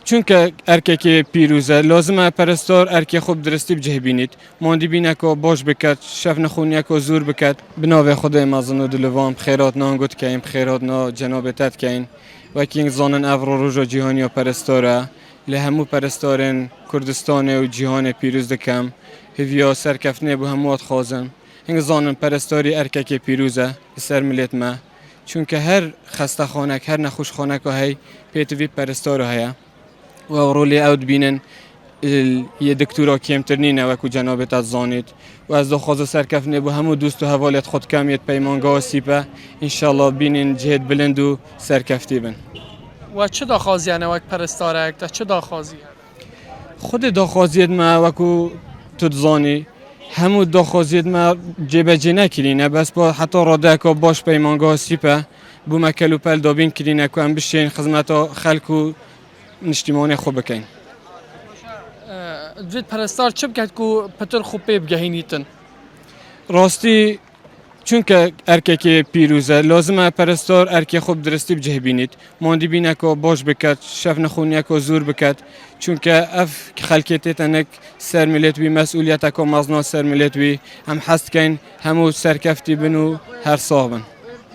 چونکه ارککی پیروزه لازمه پرستار ارکی خوب درستی بجه بینید ماندی بینه که باش بکد شف نخونیه که زور بکد بناوه خدای مازن و دلوام خیرات نانگوت کهیم خیرات نا جنابتت کهین و کینگ زانن افرو روژا جیهانی و پرستاره لهمو پرستارن کردستان و جیهان پیروز دکم هفیا سرکفنه بو هموات خوازم هنگ زانن پرستاری ارککی پیروزه سر ملیت ما چونکه هر خسته خانک هر نخوش خانک هی پیتوی پرستار هیا و رولی اود بینن یه دکتورا کمترنینه وکو جنابت از زانید و از دخواز سرکفنه بو همو دوست و حوالت خود کمیت پیمانگاه و سیپه انشالله بینن جهد بلند و سرکفتی بن. و چه داخوازی هنه وک پرستارک تا چه داخوازی؟ خود داخوازیت ما وکو تدزانی همو داخوازیت ما جبه جنه کرینه بس با حتی راده که باش پیمانگاه سیپه بو مکلو پل دابین کرینه که هم بشین خدمت خلق و نشتیمانی خوب بکن. دوید پرستار چه بکد که پتر خوب پی بگهینیتن؟ راستی چونکه ارکی پیروزه لازمه پرستار ارکی خوب درستی بجه بینید ماندی بینه که باش بکد شف نخونیه که زور بکد چونکه اف خلکیتی تنک سر ملیت وی مسئولیت که مزنا سر ملیت وی هم حست کن همو سرکفتی بنو هر صاحبن